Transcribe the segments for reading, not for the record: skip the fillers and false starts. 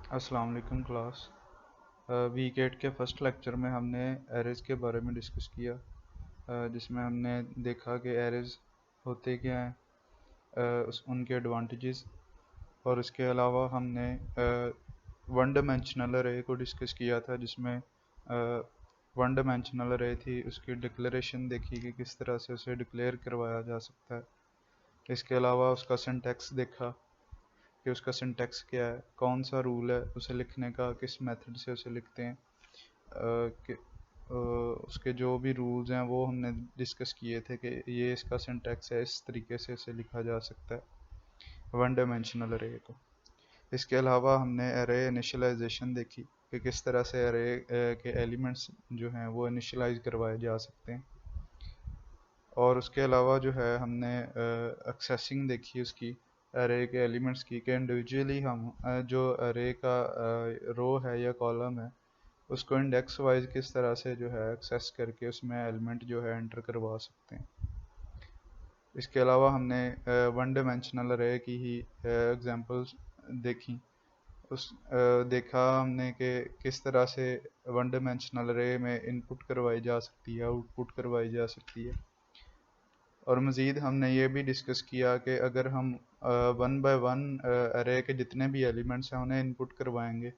अस्सलाम वालेकुम class. Week 8 के फर्स्ट लेक्चर में हमने एरेज़ के बारे में डिस्कस किया, जिसमें हमने देखा कि एरेज़ होते क्या हैं, उनके एडवांटेजेस, और इसके अलावा हमने वन डायमेंशनल अरे को डिस्कस किया था, जिसमें वन डायमेंशनल अरे थी, उसकी डिक्लेरेशन देखी कि किस तरह से उसे डिक्लेयर करवाया जा सकता है। इसके अलावा उसका सिंटैक्स देखा कि उसका सिंटैक्स क्या है, कौन सा रूल है उसे लिखने का, किस मेथड से उसे लिखते हैं, कि उसके जो भी रूल्स हैं वो हमने डिस्कस किए थे कि ये इसका सिंटैक्स है, इस तरीके से इसे लिखा जा सकता है वन डायमेंशनल अरे को। इसके अलावा हमने अरे इनिशियलाइजेशन देखी कि किस तरह से अरे के एलिमेंट्स जो हैं वो इनिशियलाइज करवाए जा सकते हैं। और उसके अलावा जो है हमने एक्सेसिंग देखी उसकी, अरे के एलिमेंट्स की, कि इंडिविजुअली हम जो अरे का रो है या कॉलम है उसको इंडेक्स वाइज किस तरह से जो है एक्सेस करके उसमें एलिमेंट जो है एंटर करवा सकते हैं। इसके अलावा हमने वन डायमेंशनल अरे की ही एग्जांपल्स देखी। देखा हमने कि किस तरह से वन डायमेंशनल अरे में इनपुट करवाई जा सकती है, आउटपुट करवाई जा सकती है। और मज़ीद हमने ये भी डिस्कस किया कि अगर हम वन बाय वन अरे के जितने भी एलिमेंट्स हैं उन्हें इनपुट करवाएंगे,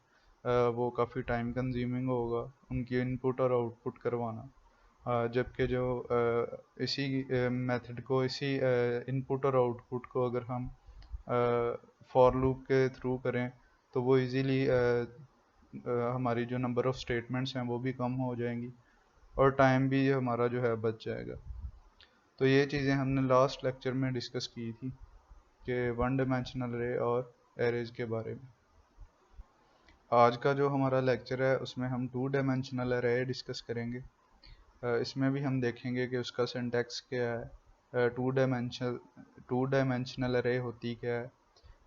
वो काफ़ी टाइम कंज्यूमिंग होगा उनकी इनपुट और आउटपुट करवाना। जबकि जो इसी मेथड को, इसी इनपुट और आउटपुट को अगर हम फॉर लूप के थ्रू करें तो वो इजीली हमारी जो नंबर ऑफ़ स्टेटमेंट्स हैं वो भी कम हो जाएंगी और टाइम भी हमारा जो है बच जाएगा। तो ये चीज़ें हमने लास्ट लेक्चर में डिस्कस की थी कि वन डायमेंशनल अरे और एरेज के बारे में। आज का जो हमारा लेक्चर है उसमें हम टू डायमेंशनल अरे डिस्कस करेंगे। इसमें भी हम देखेंगे कि उसका सिंटैक्स क्या है, टू डायमेंशनल अरे होती क्या है,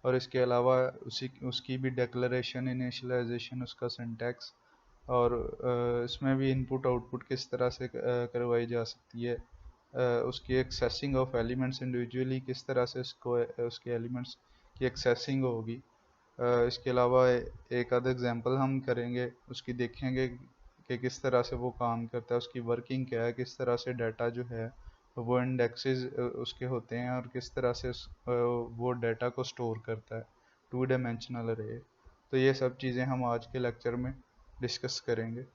और इसके अलावा उसकी भी डिक्लेरेशन, इनिशियलाइजेशन, उसका सिंटैक्स, और इसमें भी इनपुट आउटपुट किस तरह से करवाई जा सकती है, उसकी एक्सेसिंग ऑफ एलिमेंट्स इंडिविजुअली किस तरह से उसको उसके एलिमेंट्स की एक्सेसिंग होगी। इसके अलावा एक आध एग्जांपल हम करेंगे, उसकी देखेंगे कि किस तरह से वो काम करता है, उसकी वर्किंग क्या है, किस तरह से डाटा जो है वो इंडेक्सेस उसके होते हैं और किस तरह से वो डाटा को स्टोर करता है टू डायमेंशनल अरे। तो ये सब चीज़ें हम आज के लेक्चर में डिस्कस करेंगे।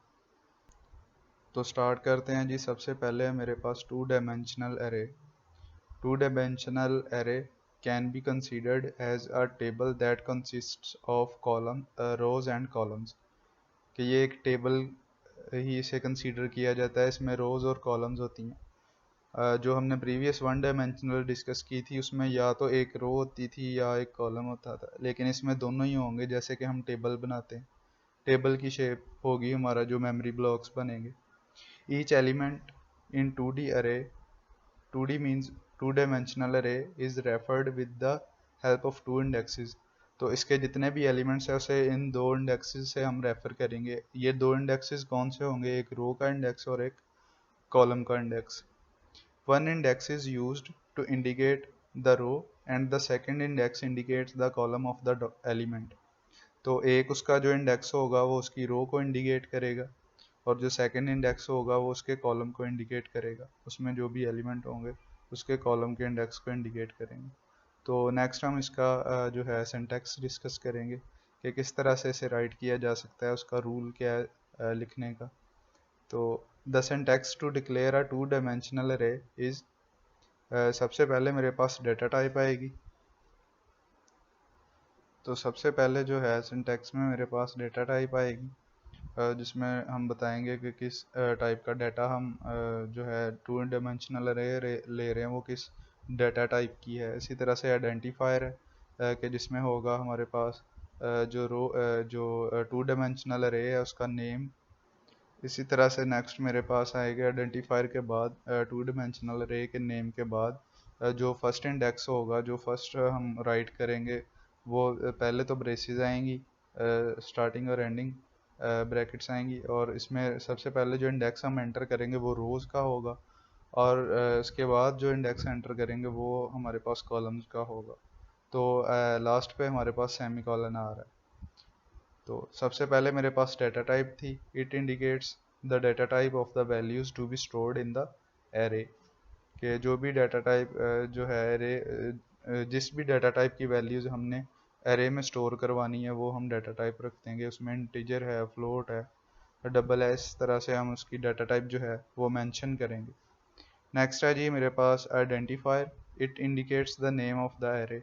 तो स्टार्ट करते हैं जी। सबसे पहले है मेरे पास टू डायमेंशनल अरे। टू डायमेंशनल अरे can be considered as a table that consists of rows and columns। कि ये एक टेबल ही इसे कंसीडर किया जाता है, इसमें रोज़ और कॉलम्स होती हैं। जो हमने प्रीवियस वन डायमेंशनल डिस्कस की थी उसमें या तो एक रो होती थी या एक कॉलम होता था, लेकिन इसमें दोनों ही होंगे। जैसे कि हम टेबल बनाते हैं, टेबल की शेप होगी हमारा जो मेमोरी ब्लॉक्स बनेंगे। Each element in 2D array, 2D means two dimensional array, is referred with the help of two indexes. तो इसके जितने भी एलिमेंट्स हैं उसे इन दो इंडेक्सेस से हम रेफर करेंगे। ये दो इंडेक्सेस कौन से होंगे? एक रो का इंडेक्स और एक कॉलम का index. One index is used to indicate the row and the second index indicates the column of the element. तो एक उसका जो इंडेक्स होगा वो उसकी रो को इंडिकेट करेगा, और जो सेकंड इंडेक्स होगा वो उसके कॉलम को इंडिकेट करेगा, उसमें जो भी एलिमेंट होंगे उसके कॉलम के इंडेक्स को इंडिकेट करेंगे। तो नेक्स्ट हम इसका जो है सिंटैक्स डिस्कस करेंगे कि किस तरह से इसे राइट किया जा सकता है, उसका रूल क्या है लिखने का। तो the syntax to declare a two dimensional array is, सबसे पहले मेरे पास डेटा टाइप आएगी। तो सबसे पहले जो है सिंटैक्स में मेरे पास डेटा टाइप आएगी, जिसमें हम बताएंगे कि किस टाइप का डाटा हम जो है टू डायमेंशनल अरे ले रहे हैं वो किस डाटा टाइप की है। इसी तरह से आइडेंटिफायर है कि जिसमें होगा हमारे पास जो टू डायमेंशनल अरे है उसका नेम। इसी तरह से नेक्स्ट मेरे पास आएगा आइडेंटिफायर के बाद, टू डायमेंशनल अरे के नेम के बाद जो फर्स्ट इंडेक्स होगा, जो फर्स्ट हम राइट करेंगे वो पहले तो ब्रेसेस आएंगी, स्टार्टिंग और एंडिंग ब्रैकेट्स आएंगी, और इसमें सबसे पहले जो इंडेक्स हम एंटर करेंगे वो रोज़ का होगा, और इसके बाद जो इंडेक्स एंटर करेंगे वो हमारे पास कॉलम्स का होगा। तो लास्ट पे हमारे पास सेमी कॉलन आ रहा है। तो सबसे पहले मेरे पास डाटा टाइप थी, it indicates the data type of the values to be stored in the array, कि जो भी डाटा टाइप जो है एरे, जिस भी डाटा टाइप की वैल्यूज़ हमने एरे में स्टोर करवानी है वो हम डाटा टाइप रख देंगे। उसमें इंटीजर है, फ्लोट है, डबल है, इस तरह से हम उसकी डाटा टाइप जो है वो मेंशन करेंगे। नेक्स्ट है जी मेरे पास identifier, it indicates the name of the array,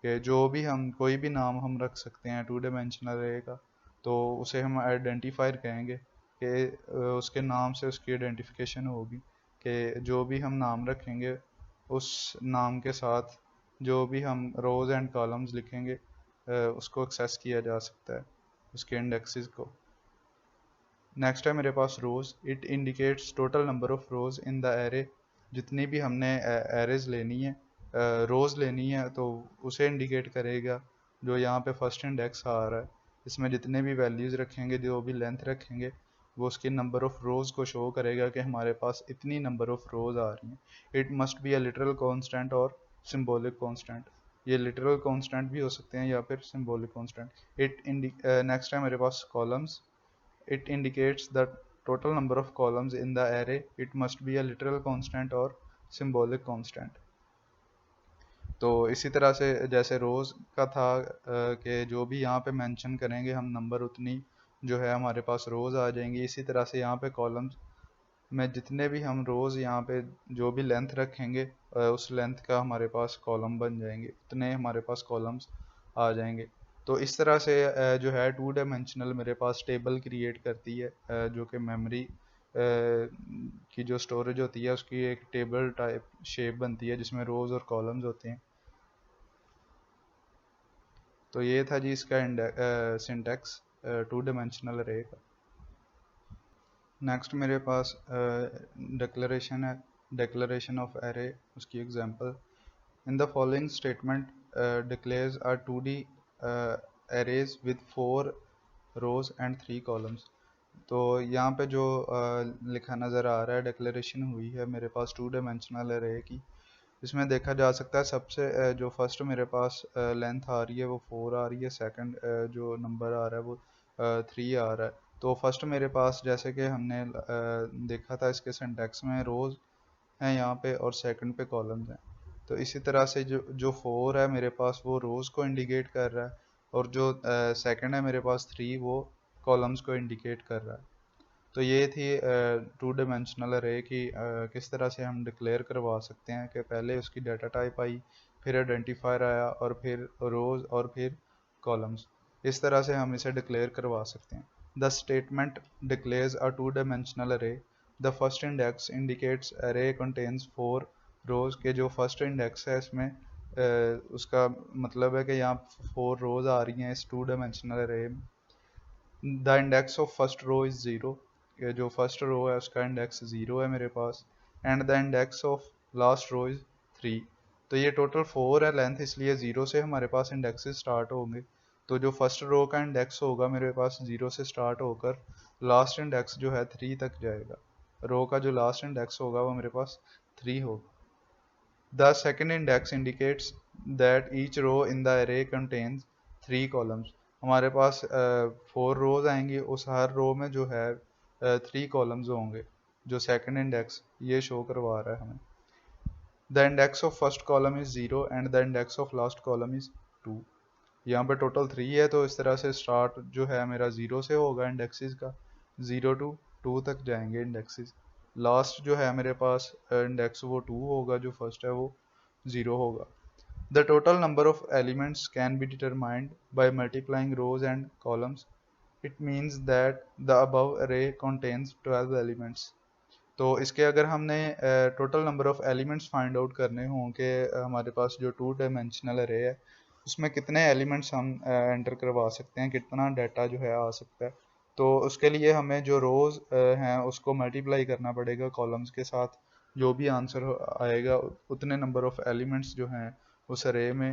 कि जो भी हम कोई भी नाम हम रख सकते हैं टू डायमेंशनल एरे का, तो उसे हम आइडेंटिफायर कहेंगे, कि उसके नाम से उसकी आइडेंटिफिकेशन होगी, कि जो भी हम नाम रखेंगे उस नाम के साथ जो भी हम रोज़ एंड कॉलम्स लिखेंगे उसको एक्सेस किया जा सकता है, उसके इंडेक्सेस को। नेक्स्ट है मेरे पास rows, it indicates total number of rows in the array, जितनी भी हमने एरेज लेनी है, रोज़ लेनी है, तो उसे इंडिकेट करेगा जो यहाँ पे फर्स्ट इंडेक्स आ रहा है। इसमें जितने भी वैल्यूज़ रखेंगे, जो भी लेंथ रखेंगे, वो उसकी नंबर ऑफ़ रोज़ को शो करेगा कि हमारे पास इतनी नंबर ऑफ़ रोज़ आ रही हैं। It must be a literal constant और सिम्बॉलिक कॉन्स्टेंट, ये लिटरल कॉन्स्टेंट भी हो सकते हैं या फिर सिम्बॉलिक कॉन्स्टेंट। नेक्स्ट है मेरे पास columns, it indicates the total number of columns in the array. It must be a literal constant or symbolic constant. तो इसी तरह से जैसे रोज़ का था कि जो भी यहाँ पे मेंशन करेंगे हम नंबर, उतनी जो है हमारे पास रोज़ आ जाएंगी। इसी तरह से यहाँ पे कॉलम्स में जितने भी हम रोज़ यहाँ पे जो भी लेंथ रखेंगे उस लेंथ का हमारे पास कॉलम बन जाएंगे, उतने हमारे पास कॉलम्स आ जाएंगे। तो इस तरह से जो है टू डायमेंशनल मेरे पास टेबल क्रिएट करती है, जो कि मेमोरी की जो स्टोरेज होती है उसकी एक टेबल टाइप शेप बनती है जिसमें रोज़ और कॉलम्स होते हैं। तो ये था जी इसका सिंटैक्स टू डायमेंशनल अरे का। नेक्स्ट मेरे पास डिक्लेरेशन है, डिक्लेरेशन ऑफ एरे, उसकी example. In the following statement declares are 2D arrays with 4 rows and 3 columns. तो यहाँ पे जो लिखा नज़र आ रहा है, डिक्लेरेशन हुई है मेरे पास टू डायमेंशनल एरे की। इसमें देखा जा सकता है सबसे जो फर्स्ट मेरे पास लेंथ आ रही है वो 4 आ रही है, सेकंड जो नंबर आ रहा है वो 3 आ रहा है। तो फर्स्ट मेरे पास जैसे कि हमने देखा था इसके सिंटैक्स में रोज़ हैं यहाँ पे और सेकंड पे कॉलम्स हैं। तो इसी तरह से जो जो 4 है मेरे पास वो रोज़ को इंडिकेट कर रहा है, और जो सेकंड है मेरे पास 3 वो कॉलम्स को इंडिकेट कर रहा है। तो ये थी टू डायमेंशनल अरे की किस तरह से हम डिक्लेयर करवा सकते हैं, कि पहले उसकी डाटा टाइप आई, फिर आइडेंटिफायर आया, और फिर रोज़, और फिर कॉलम्स। इस तरह से हम इसे डिक्लेयर करवा सकते हैं। The statement declares a two dimensional अरे, द फर्स्ट इंडेक्स इंडिकेट्स अरे कंटेन्स 4 रोज़, के जो फर्स्ट इंडेक्स है इसमें उसका मतलब है कि यहाँ 4 रोज़ आ रही हैं इस टू डायमेंशनल अरे में। The index of first row is 0, कि जो फर्स्ट रो है उसका इंडेक्स 0 है मेरे पास। And the index of last row is 3। तो ये टोटल 4 है लेंथ, इसलिए 0 से हमारे पास इंडेक्सेस स्टार्ट होंगे। तो जो फर्स्ट रो का इंडेक्स होगा मेरे पास 0 से स्टार्ट होकर लास्ट इंडेक्स जो है 3 तक जाएगा। रो का जो लास्ट इंडेक्स होगा वो मेरे पास 3 होगा। The second index indicates that each row in the array contains 3 columns. हमारे पास 4 रोज आएंगी, उस हर रो में जो है 3 कॉलम्स होंगे, जो सेकंड इंडेक्स ये शो करवा रहा है हमें। The index of first column is 0 and the index of last column is 2. यहाँ पे टोटल 3 है, तो इस तरह से स्टार्ट जो है मेरा 0 से होगा इंडेक्सेस का, 0 to 2 तक जाएंगे इंडेक्सेस। लास्ट जो है मेरे पास इंडेक्स वो 2 होगा, जो फर्स्ट है वो 0 होगा। The total number of elements can be determined by multiplying rows and columns. It means that the above array contains 12 elements. तो इसके अगर हमने total number of elements find out करने हों कि हमारे पास जो टू डायमेंशनल अरे है उसमें कितने एलिमेंट्स हम एंटर करवा सकते हैं, कितना डाटा जो है आ सकता है, तो उसके लिए हमें जो रोज़ हैं उसको मल्टीप्लाई करना पड़ेगा कॉलम्स के साथ। जो भी आंसर आएगा उतने नंबर ऑफ़ एलिमेंट्स जो हैं उस अरे में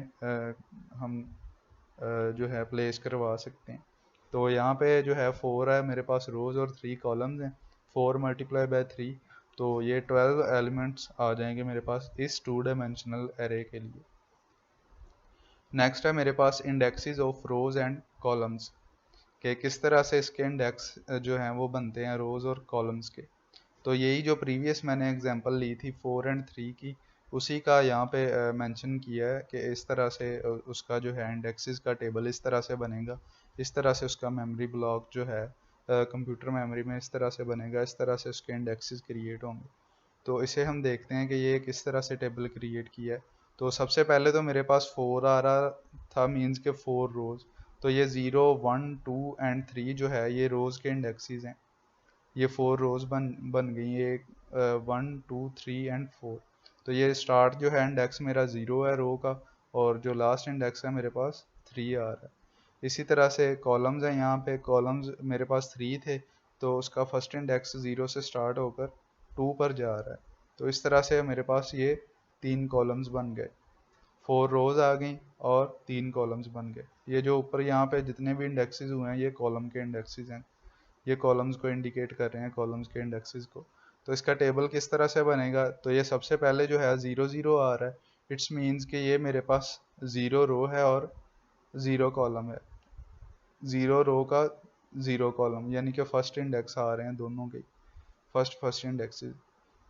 हम जो है प्लेस करवा सकते हैं। तो यहाँ पे जो है 4 है मेरे पास रोज़ और 3 कॉलम्स हैं, 4 मल्टीप्लाई बाय 3, तो ये 12 एलिमेंट्स आ जाएंगे मेरे पास इस टू डायमेंशनल एरे के लिए। नेक्स्ट है मेरे पास indexes of rows and columns. कि किस तरह से इसके इंडेक्स जो हैं वो बनते हैं रोज़ और कॉलम्स के। तो यही जो प्रीवियस मैंने एग्जांपल ली थी 4 एंड 3 की, उसी का यहाँ पे मेंशन किया है कि इस तरह से उसका जो है इंडेक्सेस का टेबल इस तरह से बनेगा, इस तरह से उसका मेमोरी ब्लॉक जो है कंप्यूटर मेमोरी में इस तरह से बनेगा, इस तरह से उसके इंडेक्सेस क्रिएट होंगे। तो इसे हम देखते हैं कि ये किस तरह से टेबल क्रिएट किया है। तो सबसे पहले तो मेरे पास 4 आ रहा था, मीन्स के 4 रोज़। तो ये 0 1 2 एंड 3 जो है ये रोज़ के इंडेक्सेस हैं। ये 4 रोज़ बन गई, ये 1 2 3 एंड 4। तो ये स्टार्ट जो है इंडेक्स मेरा 0 है रो का, और जो लास्ट इंडेक्स है मेरे पास 3 आ रहा है। इसी तरह से कॉलम्स हैं, यहाँ पे कॉलम्स मेरे पास 3 थे, तो उसका फर्स्ट इंडेक्स 0 से स्टार्ट होकर 2 पर जा रहा है। तो इस तरह से मेरे पास ये 3 कॉलम्स बन गए, 4 रोज़ आ गई और 3 कॉलम्स बन गए। ये जो ऊपर यहाँ पे जितने भी इंडेक्सेस हुए हैं ये कॉलम के इंडेक्सेस हैं, ये कॉलम्स को इंडिकेट कर रहे हैं, कॉलम्स के इंडेक्सेस को। तो इसका टेबल किस तरह से बनेगा, तो ये सबसे पहले जो है 0 0 आ रहा है, इट्स मीन्स कि ये मेरे पास 0 रो है और 0 कॉलम है, 0 रो का 0 कॉलम, यानी कि फर्स्ट इंडेक्स आ रहे हैं दोनों के, फर्स्ट इंडेक्सेस।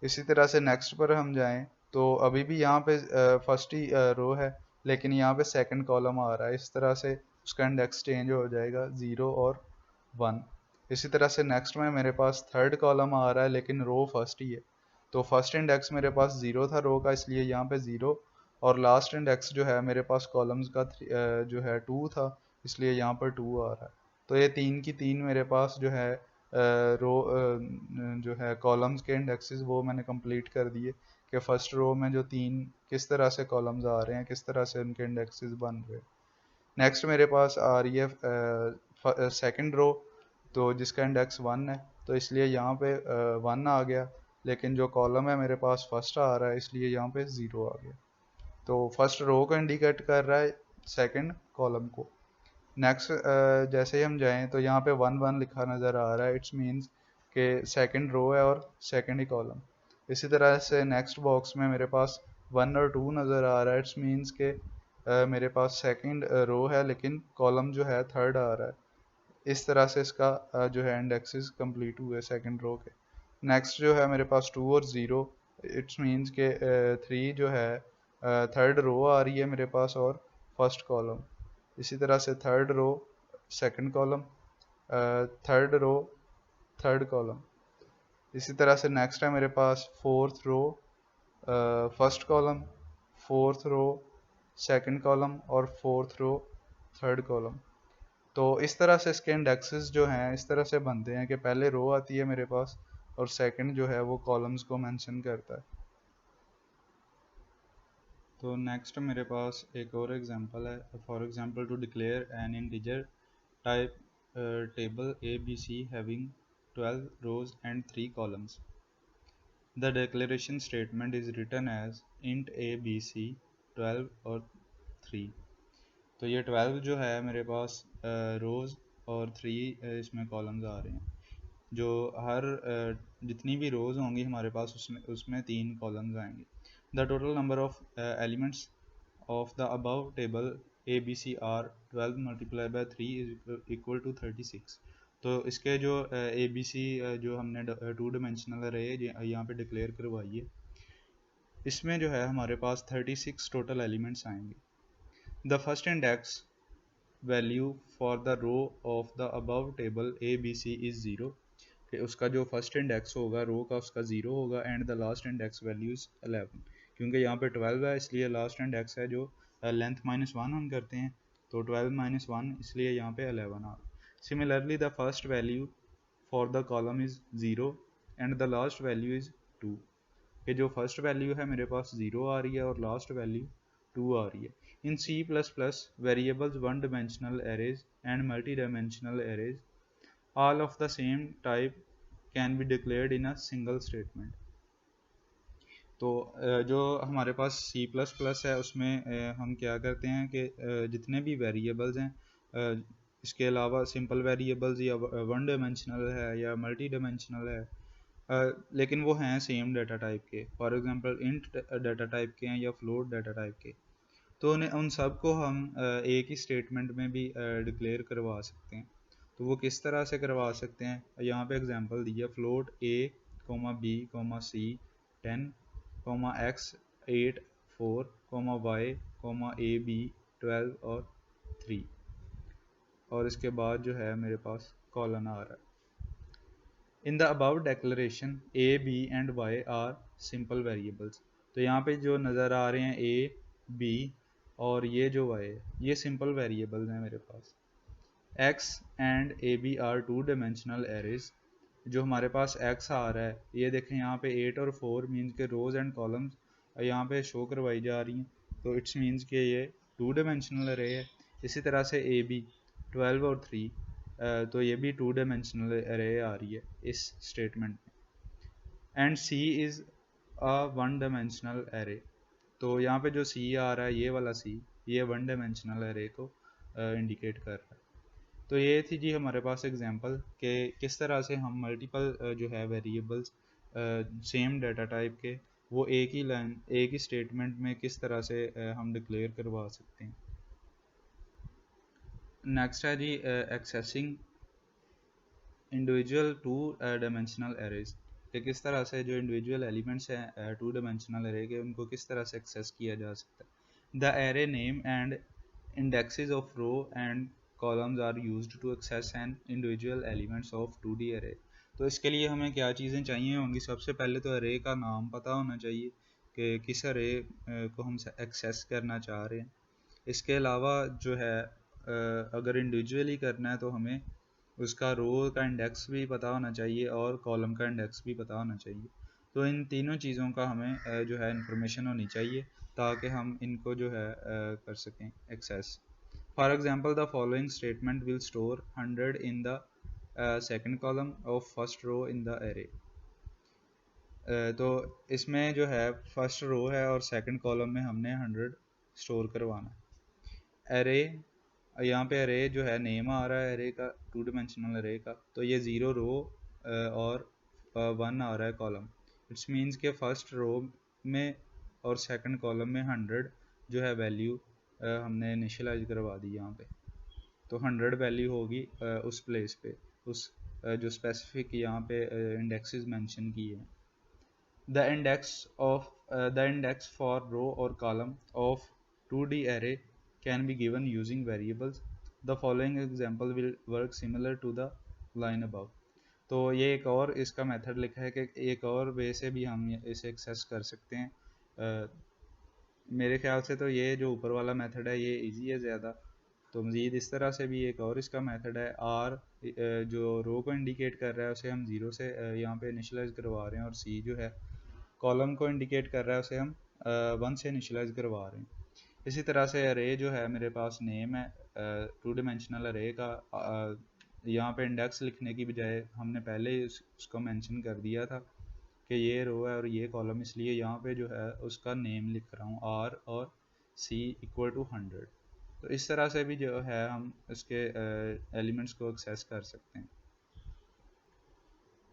इसी तरह से नेक्स्ट पर हम जाएं तो अभी भी यहाँ पे फर्स्ट ही रो है, लेकिन यहाँ पे सेकंड कॉलम आ रहा है, इस तरह से उसका इंडेक्स चेंज हो जाएगा 0 और 1। इसी तरह से नेक्स्ट में मेरे पास थर्ड कॉलम आ रहा है, लेकिन रो फर्स्ट ही है। तो फर्स्ट इंडेक्स मेरे पास 0 था रो का, इसलिए यहाँ पे 0, और लास्ट इंडेक्स जो है मेरे पास कॉलम्स का जो है 2 था, इसलिए यहाँ पर 2 आ रहा है। तो ये 3 की 3 मेरे पास जो है रो जो है कॉलम्स के इंडेक्सेस वो मैंने कंप्लीट कर दिए, कि फर्स्ट रो में जो 3 किस तरह से कॉलम्स आ रहे हैं, किस तरह से उनके इंडेक्सेस बन रहे हैं। नेक्स्ट मेरे पास आ रही है सेकंड रो, तो जिसका इंडेक्स 1 है, तो इसलिए यहाँ पे 1 आ गया, लेकिन जो कॉलम है मेरे पास फर्स्ट आ रहा है, इसलिए यहाँ पे 0 आ गया। तो फर्स्ट रो को इंडिकेट कर रहा है, सेकंड कॉलम को। नेक्स्ट जैसे ही हम जाएं तो यहाँ पे 1 1 लिखा नज़र आ रहा है, इट्स मीन्स के सेकंड रो है और सेकंड ही कॉलम। इसी तरह से नेक्स्ट बॉक्स में मेरे पास 1 और 2 नज़र आ रहा है, इट्स मीन्स के मेरे पास सेकंड रो है, लेकिन कॉलम जो है थर्ड आ रहा है। इस तरह से इसका जो है इंडेक्सेस कंप्लीट हुए सेकंड रो के। नेक्स्ट जो है मेरे पास 2 और 0, इट्स मीन्स के 3 जो है थर्ड रो आ रही है मेरे पास और फर्स्ट कॉलम। इसी तरह से third row second column, third row third column. इसी तरह से नेक्स्ट है मेरे पास fourth row first column, fourth row second column और फोर्थ रो थर्ड कॉलम। तो इस तरह से इसके इंडेक्सेस जो हैं इस तरह से बनते हैं कि पहले रो आती है मेरे पास और सेकंड जो है वो कॉलम्स को मेंशन करता है। तो नेक्स्ट मेरे पास एक और एग्जांपल है, for example to declare an integer type table ABC having 12 rows and 3 columns. The declaration statement is written as int ABC 12 और 3। तो ये 12 जो है मेरे पास रोज़ और 3 इसमें कॉलम्स आ रहे हैं। जो हर जितनी भी रोज़ होंगी हमारे पास उसमें 3 कॉलम्स आएंगे। The total number of elements of the above table ABC are 12 multiplied by 3 is equal to 36। तो इसके जो ABC जो हमने 2 dimensional array यहाँ पे डिक्लेयर करवाई है, इसमें जो है हमारे पास 36 टोटल एलिमेंट्स आएंगे। The first index value for the row of the above table ABC is 0, कि उसका जो फर्स्ट इंडेक्स होगा रो का उसका 0 होगा, and the last index value is 11। क्योंकि यहाँ पे 12 है इसलिए लास्ट इंडेक्स है जो लेंथ -1 हम करते हैं, तो 12 - 1 इसलिए यहाँ पे 11 आ। Similarly the first value for the column is 0 and the last value is 2, कि जो फर्स्ट वैल्यू है मेरे पास 0 आ रही है और लास्ट वैल्यू 2 आ रही है। इन C++ variables one dimensional arrays and multi dimensional arrays all of the same type can be declared in a single statement। तो जो हमारे पास C++ है उसमें हम क्या करते हैं कि जितने भी वेरिएबल्स हैं, इसके अलावा सिंपल वेरिएबल्स या वन डायमेंशनल है या मल्टी डायमेंशनल है, लेकिन वो हैं सेम डाटा टाइप के, for example int data type के हैं या फ्लोट डाटा टाइप के, तो उन सब को हम एक ही स्टेटमेंट में भी डिक्लेयर करवा सकते हैं। तो वो किस तरह से करवा सकते हैं, यहाँ पे एग्जांपल दिया float a, b, c 10, x 8, 4, y, a, b 12 और 3, और इसके बाद जो है मेरे पास कॉलन आ रहा है। In the above declaration a, b and y are simple variables. तो यहाँ पे जो नज़र आ रहे हैं a, b और ये जो y है ये सिंपल वेरिएबल्स हैं मेरे पास। x and A B are two dimensional arrays. जो हमारे पास x आ रहा है ये देखें यहाँ पे 8 और 4 मीन्स के रोज़ एंड कॉलम्स यहाँ पे शो करवाई जा रही हैं, तो इट्स मीन्स के ये टू डायमेंशनल अरे है। इसी तरह से ए बी 12 और 3, तो ये भी टू डायमेंशनल अरे आ रही है इस स्टेटमेंट में। And C is a one dimensional array. तो यहाँ पे जो सी आ रहा है ये वाला सी, ये वन डायमेंशनल अरे को इंडिकेट कर रहा है। तो ये थी जी हमारे पास एग्जांपल कि किस तरह से हम मल्टीपल जो है वेरिएबल्स सेम डाटा टाइप के वो एक ही लाइन एक ही स्टेटमेंट में किस तरह से हम डिक्लेयर करवा सकते हैं। नेक्स्ट है जी accessing individual two dimensional arrays, कि किस तरह से जो इंडिविजुअल एलिमेंट्स हैं टू डायमेंशनल एरे के उनको किस तरह से एक्सेस किया जा सकता है। The array name and indexes of row and columns are used to access an individual elements of 2D array। तो इसके लिए हमें क्या चीज़ें चाहिए होंगी, सबसे पहले तो array का नाम पता होना चाहिए कि किस array को हम एक्सेस करना चाह रहे हैं। इसके अलावा जो है अगर इंडिविजुअली करना है तो हमें उसका रो का इंडेक्स भी पता होना चाहिए और कॉलम का इंडेक्स भी पता होना चाहिए। तो इन तीनों चीज़ों का हमें जो है इंफॉर्मेशन होनी चाहिए ताकि हम इनको जो है कर सकें access. For example the following statement will store 100 in the second column of first row in the array. तो इसमें जो है फर्स्ट रो है और सेकंड कॉलम में हमने 100 स्टोर करवाना है। एरे यहाँ पे अरे जो है नेम आ रहा है अरे का, टू डिमेंशनल अरे का, तो ये 0 रो और 1 आ रहा है कॉलम। इट्स मीन्स के फर्स्ट रो में और सेकंड कॉलम में 100 जो है वैल्यू हमने इनिशियलाइज करवा दी यहाँ पे। तो 100 वैल्यू होगी उस प्लेस पे, उस जो स्पेसिफिक यहाँ पे इंडेक्सेस मेंशन किए हैं। द इंडेक्स फॉर रो और column of 2D array can be given using variables. The following example will work similar to the line above। तो ये एक और इसका मेथड लिखा है कि एक और वे से भी हम इसे एक्सेस कर सकते हैं। मेरे ख्याल से तो ये जो ऊपर वाला मेथड है ये इजी है ज़्यादा। तो मज़ीद इस तरह से भी एक और इसका मेथड है आर, जो रो को इंडिकेट कर रहा है उसे हम 0 से यहाँ पे इनिशलाइज करवा रहे हैं, और सी जो है कॉलम को इंडिकेट कर रहा है उसे हम 1 से इनिशलाइज करवा रहे हैं। इसी तरह से अरे जो है मेरे पास नेम है टू डिमेंशनल अरे का, यहाँ पे इंडेक्स लिखने की बजाय हमने पहले ही उसको मेंशन कर दिया था कि ये रो है और ये कॉलम, इसलिए यहाँ पे जो है उसका नेम लिख रहा हूँ आर और सी इक्वल टू 100। तो इस तरह से भी जो है हम इसके एलिमेंट्स को एक्सेस कर सकते हैं।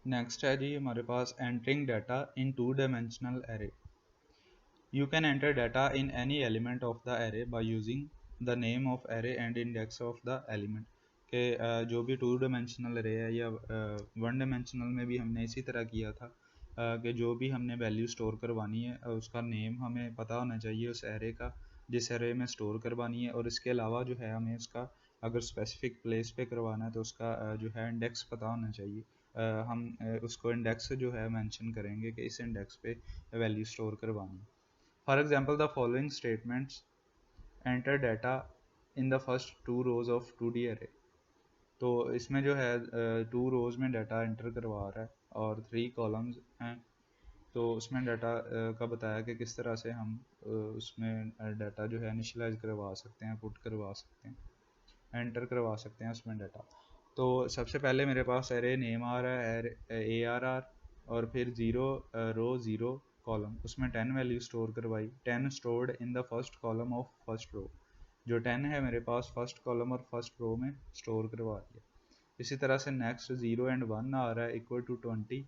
नेक्स्ट है जी हमारे पास entering data in two dimensional array. You can enter data in any element of the array by using the name of array and index of the element। के जो भी टू डायमेंशनल अरे है या वन डायमेंशनल में भी हमने इसी तरह किया था कि जो भी हमने वैल्यू स्टोर करवानी है उसका नेम हमें पता होना चाहिए उस एरे का जिस एरे में स्टोर करवानी है, और इसके अलावा जो है हमें उसका अगर स्पेसिफिक प्लेस पे करवाना है तो उसका जो है इंडेक्स पता होना चाहिए। हम उसको इंडेक्स जो है मेंशन करेंगे कि इस इंडेक्स पे वैल्यू स्टोर करवानी है। For example, the following statements enter data in the first 2 rows of 2D array। तो इसमें जो है 2 रोज में डाटा एंटर करवा रहा है और 3 कॉलम्स हैं। तो उसमें डाटा का बताया कि किस तरह से हम उसमें डाटा जो है इनिशियलाइज करवा सकते हैं, पुट करवा सकते हैं, एंटर करवा सकते हैं उसमें डाटा। तो सबसे पहले मेरे पास एरे नेम आ रहा है ARR और फिर 0 रो 0 कॉलम, उसमें 10 वैल्यू स्टोर करवाई। 10 stored in the first column of first row, जो 10 है मेरे पास फर्स्ट कॉलम और फर्स्ट रो में स्टोर करवा दिया। इसी तरह से नेक्स्ट 0 एंड 1 आ रहा है इक्वल टू 20,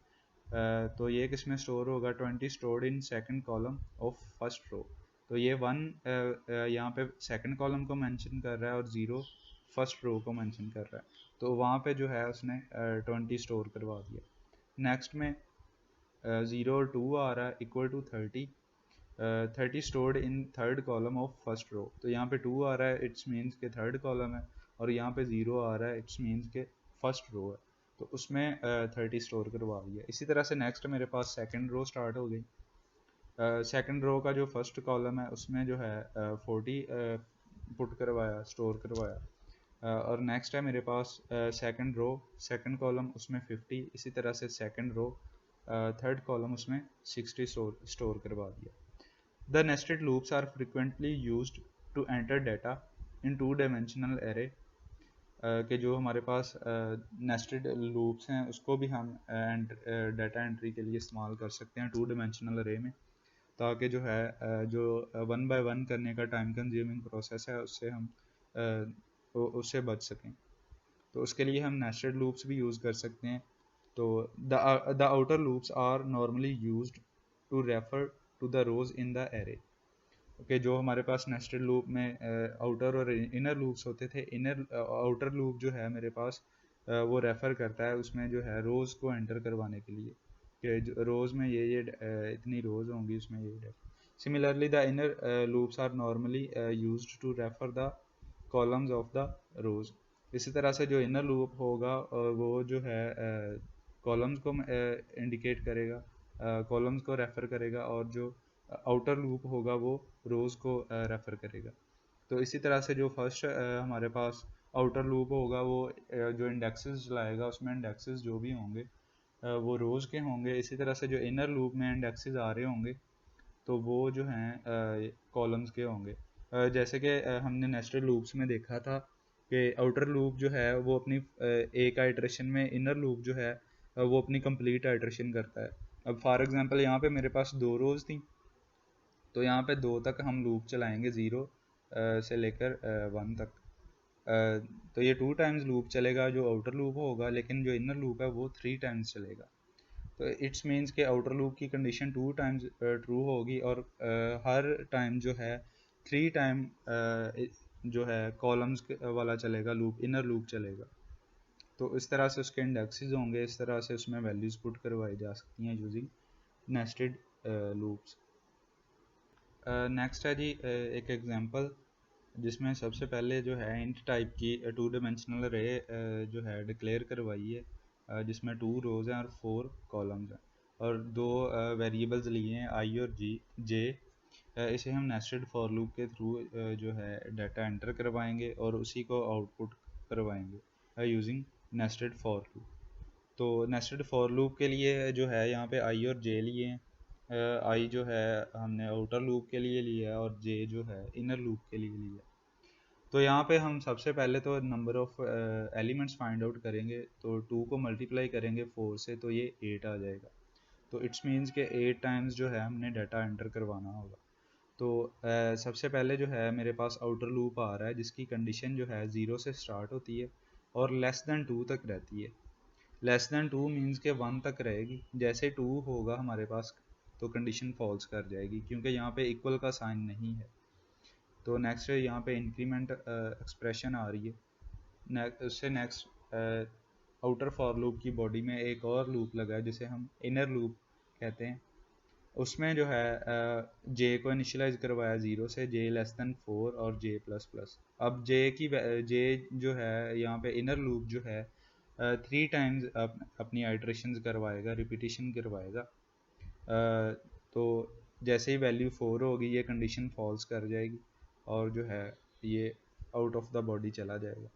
तो ये किस में स्टोर होगा 20 stored in second column of first row. तो ये 1 यहाँ पे सेकंड कॉलम को मेंशन कर रहा है और 0 फर्स्ट रो को मेंशन कर रहा है। तो वहाँ पे जो है उसने 20 स्टोर करवा दिया। नेक्स्ट में 0 और 2 आ रहा है equal to 30, 30 stored in third column of first row. तो यहाँ पे 2 आ रहा है, इट्स मीन्स के थर्ड कॉलम है, और यहाँ पे 0 आ रहा है, इट्स मीन्स के फर्स्ट रो है, तो उसमें 30 स्टोर करवा दिया। इसी तरह से नेक्स्ट मेरे पास सेकंड रो स्टार्ट हो गई। सेकंड रो का जो फर्स्ट कॉलम है उसमें जो है 40 पुट करवाया, स्टोर करवाया। और नेक्स्ट है मेरे पास सेकंड रो, सेकंड कॉलम उसमें 50, इसी तरह से सेकंड रो थर्ड कॉलम उसमें 60 स्टोर करवा दिया। The nested loops are frequently used to enter data in two dimensional array, कि जो हमारे पास नेस्टेड लूप्स हैं उसको भी हम डाटा एंट्री के लिए इस्तेमाल कर सकते हैं टू डायमेंशनल अरे में, ताकि जो है जो 1 बाय 1 करने का टाइम कंज्यूमिंग प्रोसेस है उससे हम उससे बच सकें। तो उसके लिए हम नेस्टेड लूप्स भी यूज़ कर सकते हैं। तो the outer loops are normally used to refer to the rows in the array. Okay, जो हमारे पास नेस्टेड लूप में आउटर और इनर लूप्स होते थे, इनर आउटर लूप जो है मेरे पास वो रेफ़र करता है उसमें जो है रोज़ को एंटर करवाने के लिए, कि रोज़ में ये इतनी रोज़ होंगी उसमें ये। Similarly the inner loops are normally used to refer the columns of the rows. इसी तरह से जो इनर लूप होगा वो जो है कॉलम्स को इंडिकेट करेगा, कॉलम्स को रेफ़र करेगा, और जो आउटर लूप होगा वो रोज़ को रेफ़र करेगा। तो इसी तरह से जो फर्स्ट हमारे पास आउटर लूप होगा वो जो इंडेक्सेस चलाएगा उसमें इंडेक्सेस जो भी होंगे वो रोज़ के होंगे। इसी तरह से जो इनर लूप में इंडेक्सेस आ रहे होंगे तो वो जो हैं कॉलम्स के होंगे। जैसे कि हमने नेस्टेड लूप्स में देखा था कि आउटर लूप जो है वो अपनी एक आइट्रेशन में, इनर लूप जो है वो अपनी कंप्लीट आइट्रेशन करता है। अब फॉर एग्जांपल यहाँ पे मेरे पास 2 रोज़ थी, तो यहाँ पे 2 तक हम लूप चलाएंगे, 0 से लेकर 1 तक। तो ये 2 टाइम्स लूप चलेगा जो आउटर लूप होगा, लेकिन जो इनर लूप है वो 3 टाइम्स चलेगा। तो इट्स मीन्स के आउटर लूप की कंडीशन 2 टाइम्स ट्रू होगी, और हर टाइम जो है 3 टाइम जो है कॉलम्स वाला चलेगा, लूप इनर लूप चलेगा। तो इस तरह से उसके इंडेक्सेस होंगे, इस तरह से उसमें वैल्यूज़ पुट करवाई जा सकती हैं यूजिंग नेस्टेड लूप्स। नेक्स्ट है जी एक एग्जांपल जिसमें सबसे पहले जो है इंट टाइप की 2 डायमेंशनल रे जो है डिक्लेयर करवाई है, जिसमें 2 रोज़ हैं और 4 कॉलम्स हैं, और 2 वेरिएबल्स लिए हैं आई और जे। इसे हम नेस्टेड फॉर लूप के थ्रू जो है डाटा एंटर करवाएंगे और उसी को आउटपुट करवाएंगे यूजिंग नेस्टेड फॉर लूप। तो नेस्टेड फॉर लूप के लिए जो है यहाँ पे आई और जे लिए हैं। आई जो है हमने आउटर लूप के लिए लिया है और जे जो है इनर लूप के लिए लिया है। तो यहाँ पे हम सबसे पहले तो number of elements find out करेंगे। तो 2 को मल्टीप्लाई करेंगे 4 से तो ये 8 आ जाएगा। तो इट्स मीन्स के 8 टाइम्स जो है हमने डाटा एंटर करवाना होगा। तो सबसे पहले जो है मेरे पास आउटर लूप आ रहा है जिसकी कंडीशन जो है 0 से स्टार्ट होती है और लेस दैन 2 तक रहती है। लेस दैन 2 मीन्स के 1 तक रहेगी। जैसे 2 होगा हमारे पास तो कंडीशन फॉल्स कर जाएगी, क्योंकि यहाँ पे इक्वल का साइन नहीं है। तो नेक्स्ट यहाँ पे इंक्रीमेंट एक्सप्रेशन आ रही है। उससे नेक्स्ट आउटर फॉर लूप की बॉडी में एक और लूप लगा है जिसे हम इनर लूप कहते हैं। उसमें जो है जे को इनिशियलाइज करवाया 0 से, जे लेस दैन 4 और जे प्लस प्लस। अब जे जो है यहाँ पे इनर लूप जो है 3 टाइम्स अपनी आइट्रेशंस करवाएगा, रिपीटिशन करवाएगा। तो जैसे ही वैल्यू 4 होगी ये कंडीशन फॉल्स कर जाएगी और जो है ये आउट ऑफ द बॉडी चला जाएगा।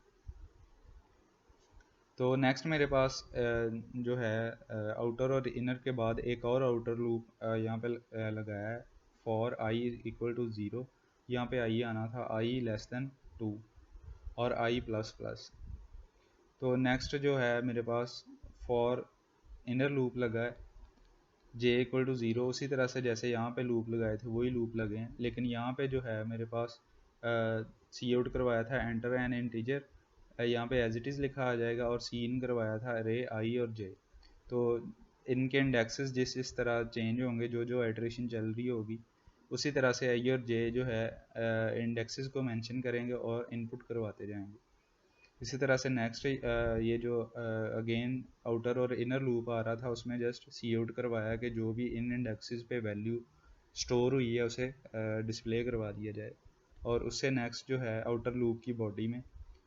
तो नेक्स्ट मेरे पास जो है आउटर और इनर के बाद एक और आउटर लूप यहाँ पे लगाया है फॉर आई इक्वल टू 0। यहाँ पे आई आना था आई लेस दैन 2 और आई प्लस प्लस। तो नेक्स्ट जो है मेरे पास फॉर इनर लूप लगा है जे इक्वल टू 0। उसी तरह से जैसे यहाँ पे लूप लगाए थे वही लूप लगे हैं, लेकिन यहाँ पे जो है मेरे पास सी आउट करवाया था एंटर एन इंटीजर, यहाँ पे एज इट इज़ लिखा आ जाएगा, और सी इन करवाया था रे आई और जे। तो इनके इंडेक्सेस जिस तरह चेंज होंगे, जो जो आइट्रेशन चल रही होगी उसी तरह से आई और जे जो है इंडेक्सेस को मेंशन करेंगे और इनपुट करवाते जाएंगे। इसी तरह से नेक्स्ट ये जो अगेन आउटर और इनर लूप आ रहा था, उसमें जस्ट सी आउट करवाया कि जो भी इन इंडेक्सेस पे वैल्यू स्टोर हुई है उसे डिस्प्ले करवा दिया जाए। और उससे नेक्स्ट जो है आउटर लूप की बॉडी में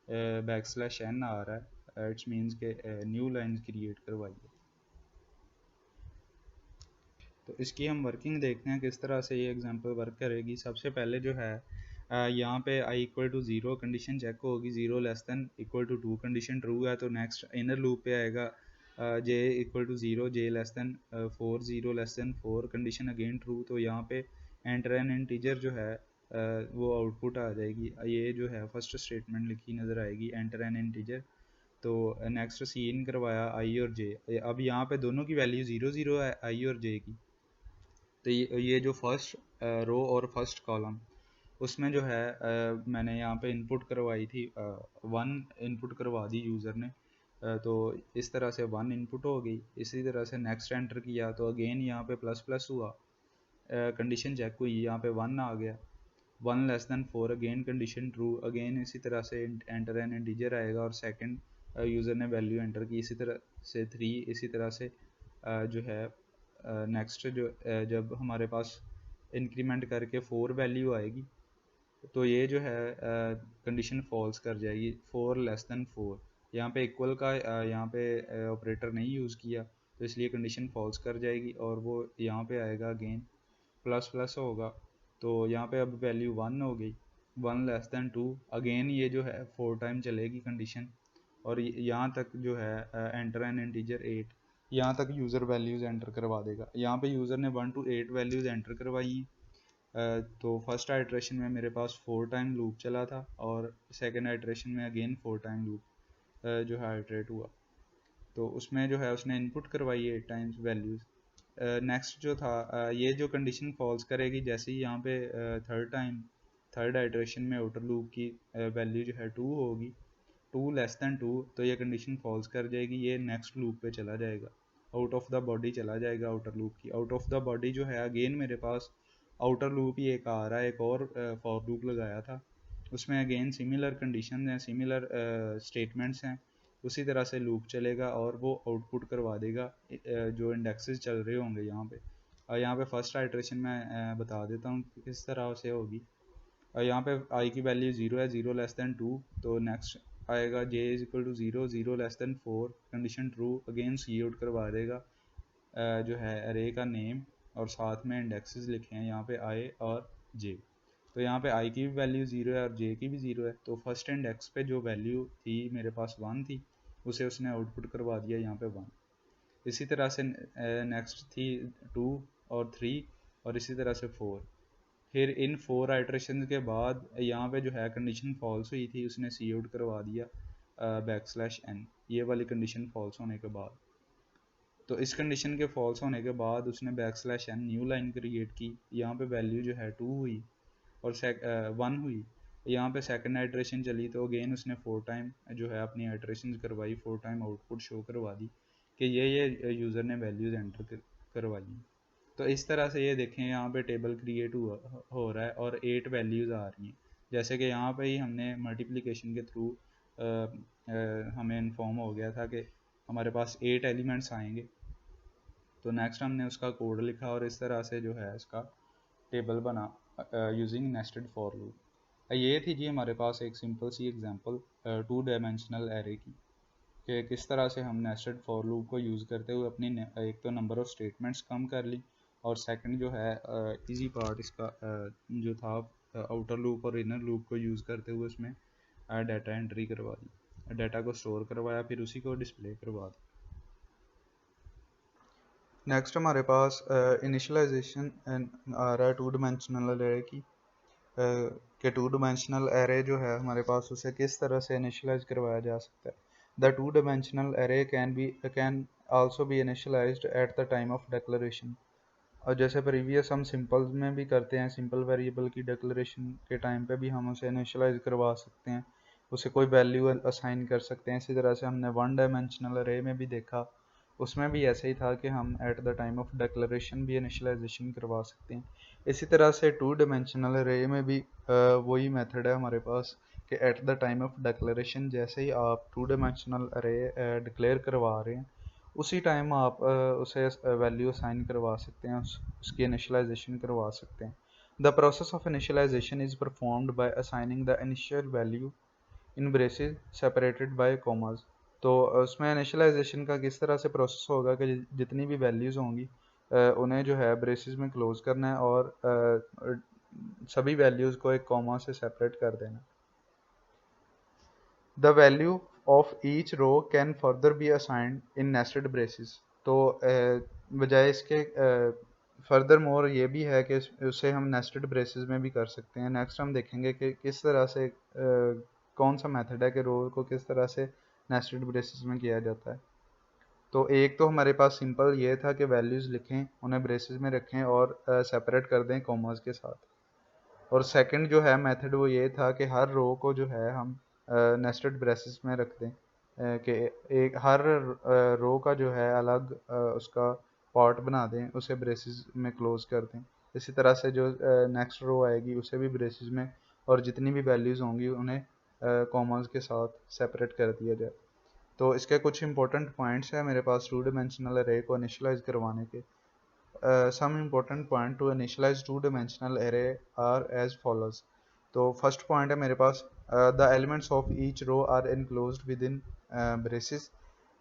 \n आ रहा है, इट्स मीन्स के न्यू लाइन क्रिएट करवाइए। तो इसकी हम वर्किंग देखते हैं किस तरह से ये एग्जांपल वर्क करेगी। सबसे पहले जो है यहाँ पे i equal to 0 condition check होगी, 0 less than equal to 2 condition true है तो नेक्स्ट इनर लूप पे आएगा j equal to 0, j less than 4, 0 less than 4 condition again true, तो यहाँ पे एंटर एन इंटीजर जो है वो आउटपुट आ जाएगी। ये जो है फर्स्ट स्टेटमेंट लिखी नज़र आएगी, एंटर एन इंटीजर। तो नेक्स्ट सीन करवाया i और j, अब यहाँ पे दोनों की वैल्यू 0 0 है i और j की। तो ये जो फर्स्ट रो और फर्स्ट कॉलम उसमें जो है मैंने यहाँ पे इनपुट करवाई थी 1 इनपुट करवा दी यूज़र ने, तो इस तरह से 1 इनपुट हो गई। इसी तरह से नेक्स्ट एंटर किया तो अगेन यहाँ पे प्लस प्लस हुआ, कंडीशन चेक हुई, यहाँ पे 1 आ गया, 1 less than 4 again condition true. Again इसी तरह से एंटर एन इंटीजर आएगा और सेकंड यूज़र ने वैल्यू एंटर की, इसी तरह से 3। इसी तरह से जो है नेक्स्ट जो जब हमारे पास इंक्रीमेंट करके 4 वैल्यू आएगी तो ये जो है कंडीशन फॉल्स कर जाएगी, 4 लेस दैन 4। यहाँ पे इक्वल का यहाँ पे ऑपरेटर नहीं यूज़ किया तो इसलिए कंडीशन फॉल्स कर जाएगी और वो यहाँ पे आएगा अगेन प्लस प्लस होगा, तो यहाँ पे अब वैल्यू 1 हो गई, 1 लेस दैन 2। अगेन ये जो है 4 टाइम चलेगी कंडीशन और यहाँ तक जो है एंटर एन इंटीजर 8, यहाँ तक यूज़र वैल्यूज़ एंटर करवा देगा। यहाँ पे यूज़र ने 1 to 8 वैल्यूज़ एंटर करवाई हैं। तो फर्स्ट आइट्रेशन में मेरे पास 4 टाइम लूप चला था और सेकंड आइट्रेशन में अगेन 4 टाइम लूप जो है आइट्रेट हुआ, तो उसमें जो है उसने इनपुट करवाई 8 टाइम्स वैल्यूज़। नेक्स्ट जो था ये जो कंडीशन फॉल्स करेगी जैसे ही यहाँ पे थर्ड आइट्रेशन में आउटर लूप की वैल्यू जो है 2 होगी, 2 लेस दैन 2, तो ये कंडीशन फॉल्स कर जाएगी, ये नेक्स्ट लूप पे चला जाएगा, आउट ऑफ द बॉडी चला जाएगा आउटर लूप की। आउट ऑफ द बॉडी जो है अगेन मेरे पास आउटर लूप ही एक आ रहा है, एक और फॉर लूप लगाया था, उसमें अगेन सिमिलर कंडीशन हैं, सिमिलर स्टेटमेंट्स हैं, उसी तरह से लूप चलेगा और वो आउटपुट करवा देगा जो इंडेक्सेस चल रहे होंगे यहाँ पे। और यहाँ पे फर्स्ट आइट्रेशन में बता देता हूँ किस तरह से होगी। और यहाँ पे i की वैल्यू 0 है, 0 लेस दैन 2, तो नेक्स्ट आएगा j is equal to 0, 0 less than 4 condition true, again C out करवा देगा जो है अरे का नेम और साथ में इंडेक्सेस लिखे हैं यहाँ पे i और j। तो यहाँ पे i की भी वैल्यू 0 है और j की भी 0 है, तो फर्स्ट इंडेक्स पे जो वैल्यू थी मेरे पास 1 थी उसे उसने आउटपुट करवा दिया यहाँ पे 1। इसी तरह से नेक्स्ट थी 2 और 3 और इसी तरह से 4। फिर इन 4 आइट्रेशन के बाद यहाँ पे जो है कंडीशन फॉल्स हुई थी, उसने सी आउट करवा दिया \n, ये वाली कंडीशन फॉल्स होने के बाद। तो इस कंडीशन के फॉल्स होने के बाद उसने \n न्यू लाइन क्रिएट की, यहाँ पे वैल्यू जो है 2 हुई और 1 हुई। यहाँ पे सेकंड आइट्रेशन चली तो अगेन उसने 4 टाइम जो है अपनी आइट्रेशन करवाई, 4 टाइम आउटपुट शो करवा दी कि ये यूज़र ने वैल्यूज़ एंटर करवाई। तो इस तरह से ये देखें यहाँ पे टेबल क्रिएट हो रहा है और 8 वैल्यूज़ आ रही हैं, जैसे कि यहाँ पे ही हमने मल्टीप्लिकेशन के थ्रू हमें इन्फॉर्म हो गया था कि हमारे पास 8 एलिमेंट्स आएंगे। तो नेक्स्ट हमने उसका कोड लिखा और इस तरह से जो है इसका टेबल बना यूजिंग नेस्टेड फॉर लूप। ये थी जी हमारे पास एक सिंपल सी एग्जांपल 2 डायमेंशनल एरे की, कि किस तरह से हम नेस्टेड फॉर लूप को यूज़ करते हुए अपनी एक तो नंबर ऑफ़ स्टेटमेंट्स कम कर ली और सेकंड जो है इजी पार्ट इसका जो था आउटर लूप और इनर लूप को यूज़ करते हुए उसमें डाटा एंट्री करवा दी, डाटा को स्टोर करवाया फिर उसी को डिस्प्ले करवा दी। नेक्स्ट हमारे पास इनिशलाइजेशन आ रहा है 2 डायमेंशनल एरे की, कि 2 डायमेंशनल एरे जो है हमारे पास उसे किस तरह से इनिशलाइज करवाया जा सकता है। The 2 dimensional array can also B initialised eight the time of declaration. और जैसे प्रीवियस हम सिंपल में भी करते हैं, सिंपल वेरिएबल की डिक्लेरेशन के टाइम पे भी हम उसे इनिशलाइज करवा सकते हैं, उसे कोई वैल्यू असाइन कर सकते हैं। इसी तरह से हमने 1 डायमेंशनल एरे में भी देखा, उसमें भी ऐसे ही था कि हम eight the time of declaration भी इनिशलाइजेशन करवा सकते हैं। इसी तरह से 2 डायमेंशनल एरे में भी वही मेथड है हमारे पास कि eight the time of declaration, जैसे ही आप टू डायमेंशनल अरे डिक्लेयर करवा रहे हैं उसी टाइम आप उसे वैल्यू असाइन करवा सकते हैं, उसकी इनिशलाइजेशन करवा सकते हैं। The process of initialisation is performed by assigning the initial value in braces separated by commas. तो उसमें इनिशलाइजेशन का किस तरह से प्रोसेस होगा कि जितनी भी वैल्यूज़ होंगी उन्हें जो है ब्रेसेस में क्लोज करना है और सभी वैल्यूज़ को एक कॉमा से सेपरेट कर देना। The value of each row can further be assigned in nested braces. तो बजाय इसके फर्दर मोर ये भी है कि उसे हम नेस्टेड ब्रेसेस में भी कर सकते हैं। नेक्स्ट हम देखेंगे कि किस तरह से कौन सा मेथड है कि रो को किस तरह से नेस्टेड ब्रेसेस में किया जाता है। तो एक तो हमारे पास सिंपल ये था कि वैल्यूज़ लिखें, उन्हें ब्रेसेस में रखें और सेपरेट कर दें कॉमास के साथ। और सेकंड जो है मेथड वो ये था कि हर रो को जो है हम नेस्टेड ब्रेसेस में रख दें, कि एक हर रो का जो है अलग उसका पार्ट बना दें, उसे ब्रेसेस में क्लोज कर दें। इसी तरह से जो नेक्स्ट रो आएगी उसे भी ब्रेसेस में, और जितनी भी वैल्यूज़ होंगी उन्हें कॉमास के साथ सेपरेट कर दिया जाए। तो इसके कुछ इंपॉर्टेंट पॉइंट्स हैं मेरे पास टू डायमेंशनल अरे को इनिशलाइज करवाने के। some important point to initialize two dimensional array are as follows। तो फर्स्ट पॉइंट है मेरे पास the elements of each row are enclosed within braces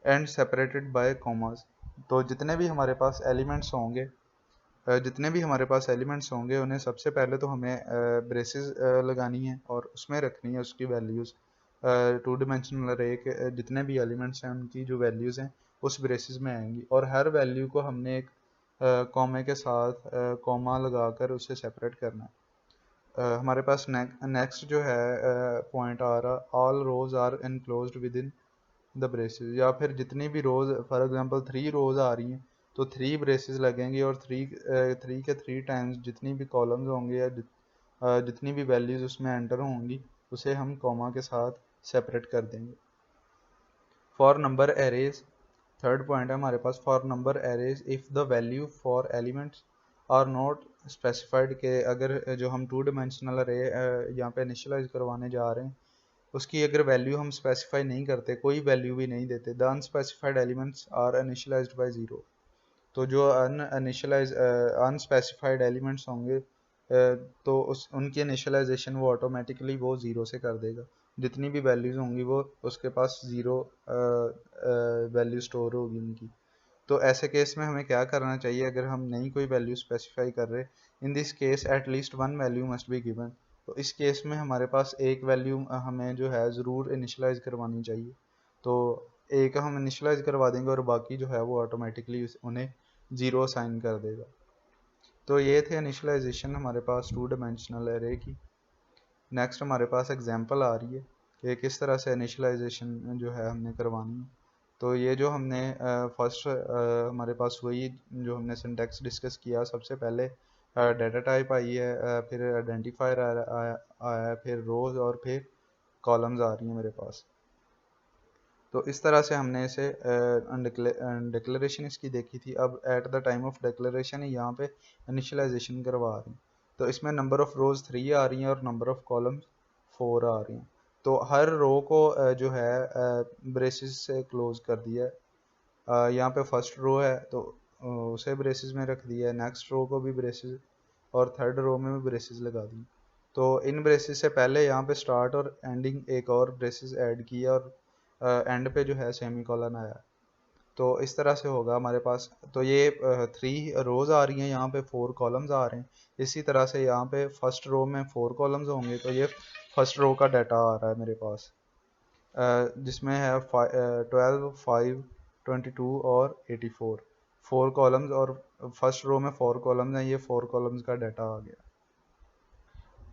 and separated by commas। तो जितने भी हमारे पास एलिमेंट्स होंगे उन्हें सबसे पहले तो हमें ब्रेसेस लगानी है और उसमें रखनी है उसकी वैल्यूज़। टू डिमेंशनल अरे के जितने भी एलिमेंट्स हैं उनकी जो वैल्यूज़ हैं उस ब्रेसेस में आएंगी, और हर वैल्यू को हमने एक कॉमे के साथ कॉमा लगाकर उसे सेपरेट करना है। हमारे पास नेक्स्ट जो है पॉइंट आ रहा, all rows are enclosed within the braces. या फिर जितनी भी रोज, फॉर एग्जांपल 3 रोज आ रही हैं तो 3 ब्रेसेस लगेंगे, और 3 के 3 टाइम्स जितनी भी कॉलम्स होंगे या जितनी भी वैल्यूज़ उसमें एंटर होंगी उसे हम कॉमा के साथ सेपरेट कर देंगे। For number arrays, third point है हमारे पास, for number arrays if the value for elements are not specified, के अगर जो हम टू डिमेंशनल अरे यहाँ पे इनिशियलाइज करवाने जा रहे हैं उसकी अगर वैल्यू हम स्पेसिफाई नहीं करते, कोई वैल्यू भी नहीं देते, the unspecified elements are initialized by zero. तो जो अनस्पेसिफाइड एलिमेंट्स होंगे तो उनकी इनिशियलाइजेशन वो ऑटोमेटिकली वो ज़ीरो से कर देगा। जितनी भी वैल्यूज़ होंगी वो उसके पास ज़ीरो वैल्यू स्टोर होगी उनकी। तो ऐसे केस में हमें क्या करना चाहिए अगर हम नई कोई वैल्यू स्पेसिफाई कर रहे, in this case at least one value must be given. तो इस केस में हमारे पास एक वैल्यू हमें जो है ज़रूर इनिशलाइज करवानी चाहिए। तो एक हम इनिशलाइज करवा देंगे और बाकी जो है वो ऑटोमेटिकली उन्हें ज़ीरो असाइन कर देगा। तो ये थे इनिशलाइजेशन हमारे पास टू डायमेंशनल एरे की। नेक्स्ट हमारे पास एग्जांपल आ रही है कि किस तरह से इनिशलाइजेशन जो है हमने करवानी है। तो ये जो हमने फर्स्ट हमारे पास वही जो हमने सिंटैक्स डिस्कस किया, सबसे पहले डाटा टाइप आई है, फिर आइडेंटिफायर आया है, फिर रोज और फिर कॉलम्स आ रही हैं मेरे पास। तो इस तरह से हमने इसे डिक्लेरेशन इसकी देखी थी। अब at the time of declaration ही यहाँ पे इनिशियलाइजेशन करवा रही हैं। तो इसमें नंबर ऑफ़ रोज़ 3 आ रही हैं और नंबर ऑफ़ कॉलम्स 4 आ रही हैं। तो हर रो को जो है ब्रेसेस से क्लोज कर दिया है। यहाँ पे फर्स्ट रो है तो उसे ब्रेसेस में रख दिया है, नेक्स्ट रो को भी ब्रेसेस, और थर्ड रो में भी ब्रेसेस लगा दी। तो इन ब्रेसेस से पहले यहाँ पे स्टार्ट और एंडिंग एक और ब्रेसेस ऐड किया, और एंड पे जो है सेमी कॉलन आया। तो इस तरह से होगा हमारे पास। तो ये 3 रोज़ आ रही हैं, यहाँ पे 4 कॉलम्स आ रहे हैं। इसी तरह से यहाँ पे फर्स्ट रो में 4 कॉलम्स होंगे, तो ये फर्स्ट रो का डाटा आ रहा है मेरे पास, जिसमें है 12, 5, 22 और 84, 4 कॉलम्स, और फर्स्ट रो में 4 कॉलम्स हैं, ये 4 कॉलम्स का डाटा आ गया।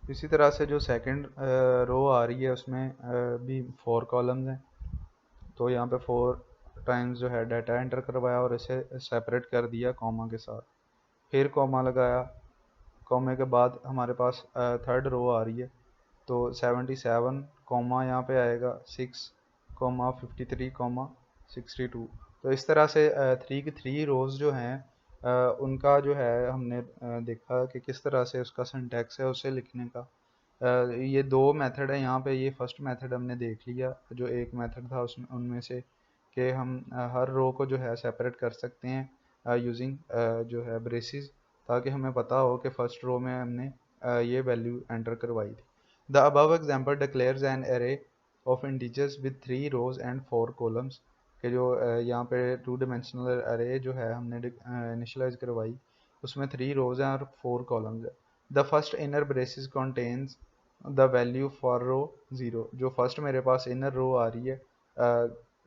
इसी तरह से जो सेकंड रो आ रही है उसमें भी 4 कॉलम्स हैं। तो यहाँ पे 4 टाइम्स जो है डाटा एंटर करवाया और इसे सेपरेट कर दिया कॉमा के साथ, फिर कॉमा लगाया। कॉमे के बाद हमारे पास थर्ड रो आ रही है, तो 77 कॉमा यहाँ पे आएगा 6 कॉमा 53 कॉमा 62। तो इस तरह से 3 की 3 रोज़ जो हैं उनका जो है हमने देखा कि किस तरह से उसका सिंटैक्स है उसे लिखने का। ये दो मेथड है यहाँ पे। ये फर्स्ट मेथड हमने देख लिया, जो एक मेथड था उसमें उनमें से, कि हम हर रो को जो है सेपरेट कर सकते हैं यूजिंग जो है ब्रेसिस, ताकि हमें पता हो कि फर्स्ट रो में हमने ये वैल्यू एंटर करवाई थी। The above example declares an array of integers with 3 rows and 4 columns, के जो यहाँ पे 2 डिमेंशनल अरे जो है हमने इनिशलाइज करवाई, उसमें 3 रोज हैं और 4 कॉलम्स है। The first inner braces contains the value for row 0। जो फर्स्ट मेरे पास इनर रो आ रही है,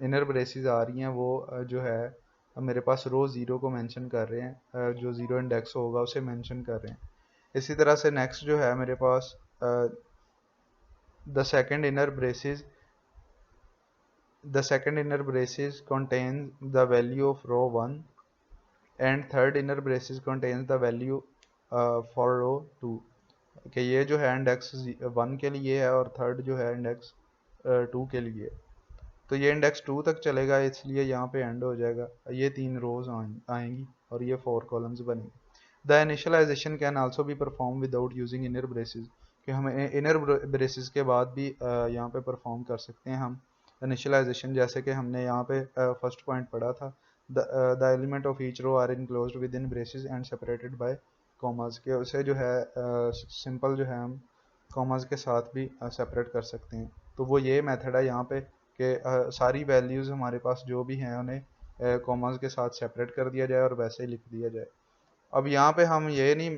इनर ब्रेसिस आ रही हैं, वो जो है मेरे पास रो 0 को मेंशन कर रहे हैं, जो 0 इंडेक्स होगा उसे मेंशन कर रहे हैं। इसी तरह से नेक्स्ट जो है मेरे पास the second inner braces contains the value of row 1 and third inner braces contains the value for row 2, कि ये जो है इंडेक्स 1 के लिए है और थर्ड जो है इंडेक्स 2 के लिए। तो ये इंडेक्स 2 तक चलेगा, इसलिए यहाँ पे एंड हो जाएगा। ये 3 रोज आएंगी और ये 4 कॉलम्स बनेंगे। The initialization can also be perform without using inner braces, कि हम इनर ब्रेसेस के बाद भी यहाँ पे परफॉर्म कर सकते हैं हम इनिशियलाइजेशन, जैसे कि हमने यहाँ पे फर्स्ट पॉइंट पढ़ा था, the element of each row are enclosed within braces and separated by commas, के उसे जो है सिंपल जो है हम कॉमास के साथ भी सेपरेट कर सकते हैं। तो वो ये मेथड है यहाँ पे कि सारी वैल्यूज़ हमारे पास जो भी हैं उन्हें कॉमास के साथ सेपरेट कर दिया जाए और वैसे ही लिख दिया जाए। अब यहाँ पे हम ये नहीं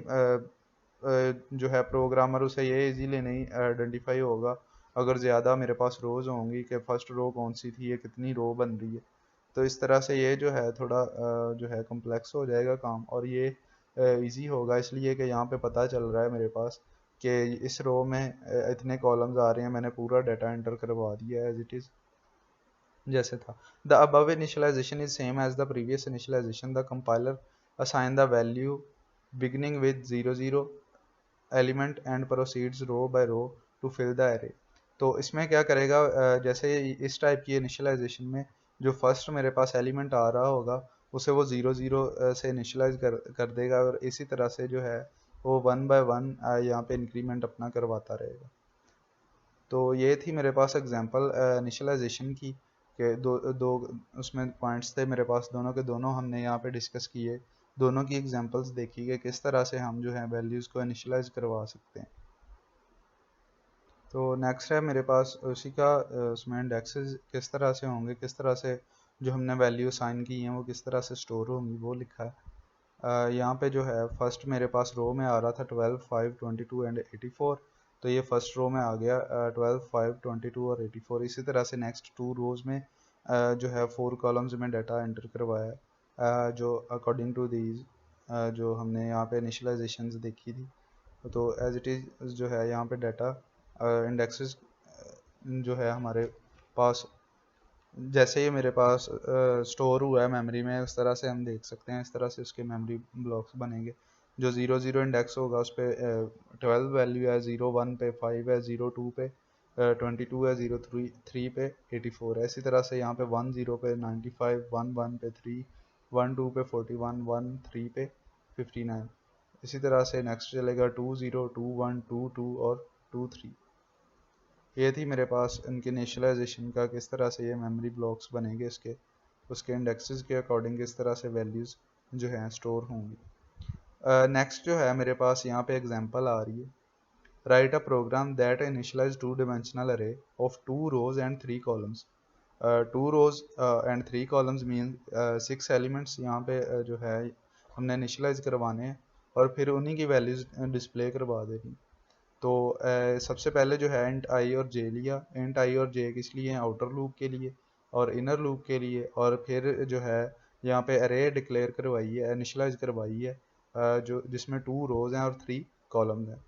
जो है प्रोग्रामर उसे ये इजीली नहीं आइडेंटिफाई होगा अगर ज़्यादा मेरे पास रोज़ होंगी कि फ़र्स्ट रो कौन सी थी, ये कितनी रो बन रही है। तो इस तरह से ये जो है थोड़ा जो है कम्प्लेक्स हो जाएगा काम, और ये इजी होगा इसलिए कि यहाँ पे पता चल रहा है मेरे पास कि इस रो में इतने कॉलम्स आ रहे हैं, मैंने पूरा डाटा एंटर करवा दिया है एज इट इज़ जैसे था। The above initialization is same as the previous initialization. The compiler assign the value beginning with 00 element and proceeds row by row to fill the array। तो इसमें क्या करेगा, जैसे इस टाइप की इनिशियलाइजेशन में जो फर्स्ट मेरे पास एलिमेंट आ रहा होगा उसे वो 00 से इनिशियलाइज कर देगा, और इसी तरह से जो है वो 1 बाय 1 यहाँ पे इंक्रीमेंट अपना करवाता रहेगा। तो ये थी मेरे पास एग्जांपल इनिशियलाइजेशन की, के दो उसमें पॉइंट्स थे मेरे पास, दोनों के दोनों हमने यहाँ पे डिस्कस किए, दोनों की एग्जांपल्स देखी कि किस तरह से हम जो है वैल्यूज़ को इनिशियलाइज करवा सकते हैं। तो नेक्स्ट है मेरे पास उसी का उसमें इंडेक्सेस किस तरह से होंगे, किस तरह से जो हमने वैल्यू साइन की हैं वो किस तरह से स्टोर होंगी वो लिखा है। यहाँ पे जो है फर्स्ट मेरे पास रो में आ रहा था 12, 5, 22 एंड 84। तो ये फर्स्ट रो में आ गया 12, 5, 22 और 84। इसी तरह से नेक्स्ट 2 रोज में जो है 4 कॉलम्स में डाटा एंटर करवाया, जो अकॉर्डिंग टू दीज जो हमने यहाँ पे इनिशियलाइजेशंस देखी थी। तो एज इट इज़ जो है यहाँ पे डाटा इंडेक्सेस जो है हमारे पास जैसे ये मेरे पास स्टोर हुआ है मेमोरी में, उस तरह से हम देख सकते हैं, इस तरह से उसके मेमोरी ब्लॉक्स बनेंगे। जो 00 इंडेक्स होगा उस पर 12 वैल्यू है, 01 पे 5 है, 02 पे 22 है, 03 पे 84 है। इसी तरह से यहाँ पे 10 पे 95, 11 पे 3, 12 पे 41, 13 पे 59। इसी तरह से नेक्स्ट चलेगा 20, 21, 22 और 23। ये थी मेरे पास इनके इनिशियलाइजेशन का, किस तरह से ये मेमोरी ब्लॉक्स बनेंगे इसके, उसके इंडेक्सेस के अकॉर्डिंग किस तरह से वैल्यूज़ जो हैं स्टोर होंगी। नेक्स्ट जो है मेरे पास यहाँ पे एग्जांपल आ रही है, write a program that initialize 2 dimensional array of 2 rows and 3 columns. 2 rows and 3 columns mean 6 elements यहाँ पे जो है हमने इनिशियलाइज करवाने हैं और फिर उन्हीं की वैल्यूज डिस्प्ले करवा देनी। तो सबसे पहले जो है इंट आई और जे लिया। इंट आई और जे किस लिए हैं, आउटर लूप के लिए और इनर लूप के लिए। और फिर जो है यहाँ पे अरे डिक्लेयर करवाई है, इनिशियलाइज करवाई है, जो जिसमें 2 रोज हैं और 3 कॉलम्स हैं।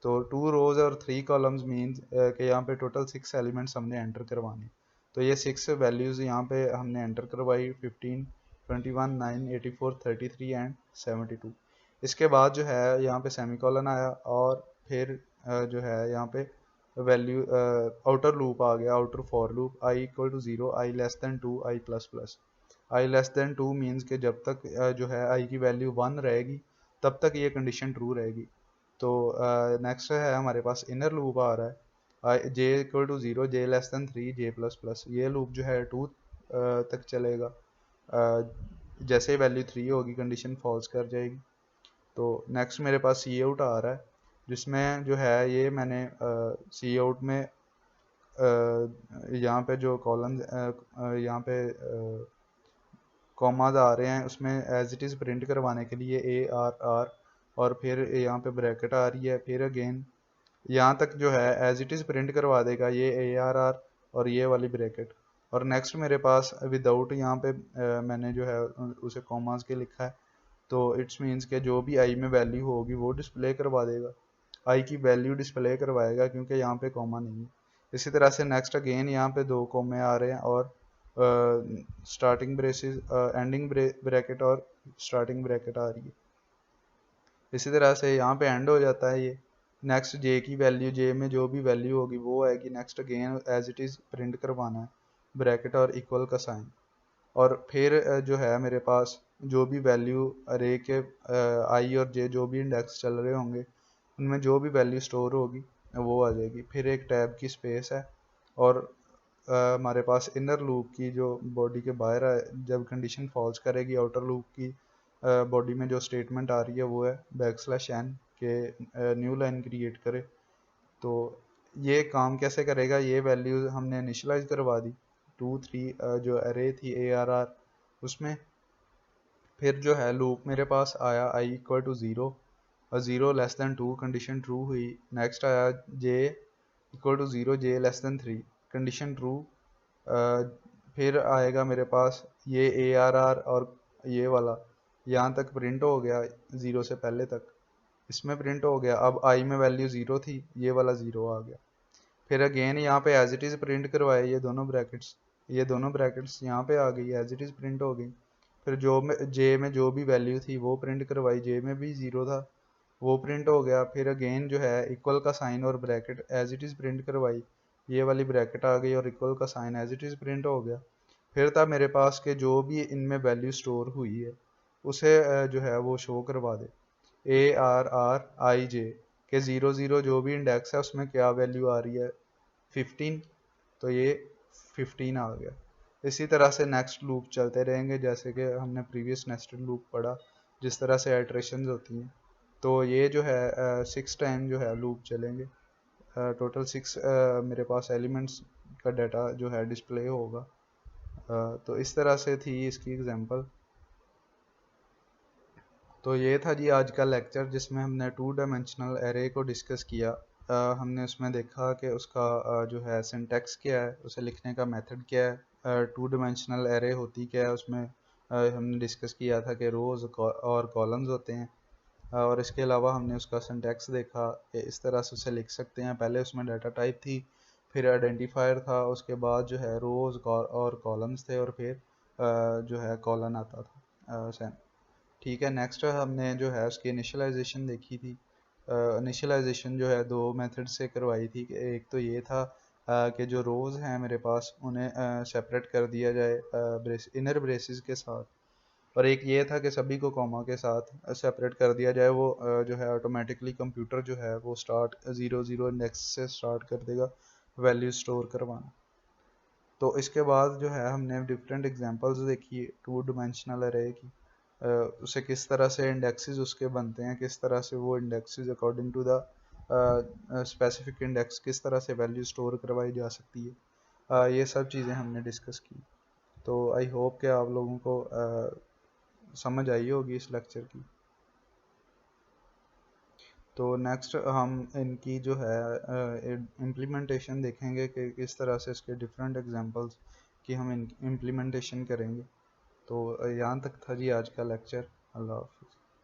तो 2 रोज और 3 कॉलम्स मीन्स कि यहाँ पे टोटल 6 एलिमेंट्स हमने एंटर करवाने। तो ये 6 वैल्यूज़ यहाँ पे हमने एंटर करवाई, 15, 21, 9, 84, 33 एंड 72। इसके बाद जो है यहाँ पे सेमीकोलन आया और फिर जो है यहाँ पे वैल्यू आउटर लूप आ गया, outer for loop, I equal to 0, I less than 2, I plus plus. I less than 2 means के जब तक जो है आई की वैल्यू 1 रहेगी तब तक ये कंडीशन ट्रू रहेगी। तो नेक्स्ट है हमारे पास इनर लूप आ रहा है J equal to 0, J less than 3, J plus plus. ये लूप जो है 2 तक चलेगा। जैसे ही वैल्यू 3 होगी कंडीशन फॉल्स कर जाएगी। तो नेक्स्ट मेरे पास सी आउट आ रहा है, जिसमें जो है ये मैंने सी आउट में यहाँ पे जो कॉलम यहाँ पे कॉमाज आ रहे हैं, उसमें एज इट इज़ प्रिंट करवाने के लिए ARR, और फिर यहाँ पे ब्रैकेट आ रही है, फिर अगेन यहाँ तक जो है एज इट इज़ प्रिंट करवा देगा ये ARR और ये वाली ब्रैकेट। और नेक्स्ट मेरे पास विदाउट यहाँ पे मैंने जो है उसे कॉमास के लिखा है, तो इट्स मीन्स के जो भी आई में वैल्यू होगी वो डिस्प्ले करवा देगा, आई की वैल्यू डिस्प्ले करवाएगा, क्योंकि यहाँ पे कॉमा नहीं है। इसी तरह से नेक्स्ट अगेन यहाँ पे 2 कॉमे आ रहे हैं, और स्टार्टिंग ब्रेसिस एंडिंग ब्रैकेट और स्टार्टिंग ब्रैकेट आ रही है। इसी तरह से यहाँ पे एंड हो जाता है ये। नेक्स्ट जे की वैल्यू, जे में जो भी वैल्यू होगी वो आएगी। Next again as it is print करवाना है ब्रैकेट और इक्वल का साइन। और फिर जो है मेरे पास जो भी वैल्यू अरे के आई और जे जो भी इंडेक्स चल रहे होंगे उनमें जो भी वैल्यू स्टोर होगी वो आ जाएगी। फिर एक टैब की स्पेस है, और हमारे पास इनर लूप की जो बॉडी के बाहर है, जब कंडीशन फॉल्स करेगी आउटर लूप की बॉडी में जो स्टेटमेंट आ रही है वो है \n के न्यू लाइन क्रिएट करे। तो ये काम कैसे करेगा, ये वैल्यू हमने इनिशलाइज करवा दी 2 3 जो अरे थी ARR उसमें। फिर जो है लूप मेरे पास आया i इक्वल टू 0 और 0 लेस देन 2 कंडीशन ट्रू हुई। नेक्स्ट आया j equal to 0, J less than 3 condition true. फिर आएगा मेरे पास ये ARR और ये वाला यहाँ तक प्रिंट हो गया 0 से पहले तक, इसमें प्रिंट हो गया। अब आई में वैल्यू 0 थी, ये वाला 0 आ गया। फिर अगेन यहाँ पे एज इट इज़ प्रिंट करवाए ये दोनों ब्रैकेट्स, ये दोनों ब्रैकेट्स यहाँ पे आ गई, एज इट इज़ प्रिंट हो गई। फिर जे में जो भी वैल्यू थी वो प्रिंट करवाई, जे में भी 0 था वो प्रिंट हो गया। फिर अगेन जो है इक्वल का साइन और bracket as it is print करवाई, ये वाली ब्रैकेट आ गई और इक्वल का sign as it is print हो गया। फिर था मेरे पास के जो भी इनमें वैल्यू स्टोर हुई है उसे जो है वो शो करवा दे ARRIJ के 0 0 जो भी इंडेक्स है उसमें क्या वैल्यू आ रही है 15, तो ये 15 आ गया। इसी तरह से नेक्स्ट लूप चलते रहेंगे, जैसे कि हमने प्रीवियस नेस्टेड लूप पढ़ा जिस तरह से आइट्रेशंस होती हैं। तो ये जो है 6 टाइम जो है लूप चलेंगे, टोटल 6 मेरे पास एलिमेंट्स का डाटा जो है डिस्प्ले होगा। तो इस तरह से थी इसकी एग्जांपल। तो ये था जी आज का लेक्चर, जिसमें हमने 2 डायमेंशनल एरे को डिस्कस किया। हमने उसमें देखा कि उसका जो है सिंटैक्स क्या है, उसे लिखने का मेथड क्या है, 2 डायमेंशनल एरे होती क्या है उसमें हमने डिस्कस किया था कि रोज़ और कॉलम्स होते हैं। और इसके अलावा हमने उसका सिंटैक्स देखा कि इस तरह से उसे लिख सकते हैं। पहले उसमें डाटा टाइप थी, फिर आइडेंटिफायर था, उसके बाद जो है रोज़ और कॉलम्स थे, और फिर जो है कॉलन आता था। ठीक है, नेक्स्ट हमने जो है उसकी इनिशियलाइजेशन देखी थी। इनिशियलाइजेशन जो है 2 मेथड से करवाई थी। कि एक तो ये था कि जो रोज़ हैं मेरे पास उन्हें सेपरेट कर दिया जाए इनर ब्रेसिस के साथ, और एक ये था कि सभी को कॉमा के साथ सेपरेट कर दिया जाए। वो जो है ऑटोमेटिकली कंप्यूटर जो है वो स्टार्ट 0 0 इंडेक्स से स्टार्ट कर देगा वैल्यू स्टोर करवाना। तो इसके बाद जो है हमने डिफरेंट एग्जांपल्स देखी 2 डायमेंशनल अरे की, उसे किस तरह से इंडेक्सेस उसके बनते हैं, किस तरह से वो indexes according to the specific index किस तरह से वैल्यू स्टोर करवाई जा सकती है। ये सब चीज़ें हमने डिस्कस की। तो आई होप कि आप लोगों को समझ आई होगी इस लेक्चर की। तो नेक्स्ट हम इनकी जो है इम्प्लीमेंटेशन देखेंगे कि किस तरह से इसके डिफरेंट एग्जांपल्स की हम इम्प्लीमेंटेशन करेंगे। तो यहाँ तक था जी आज का लेक्चर। अल्लाह हाफ़िज़।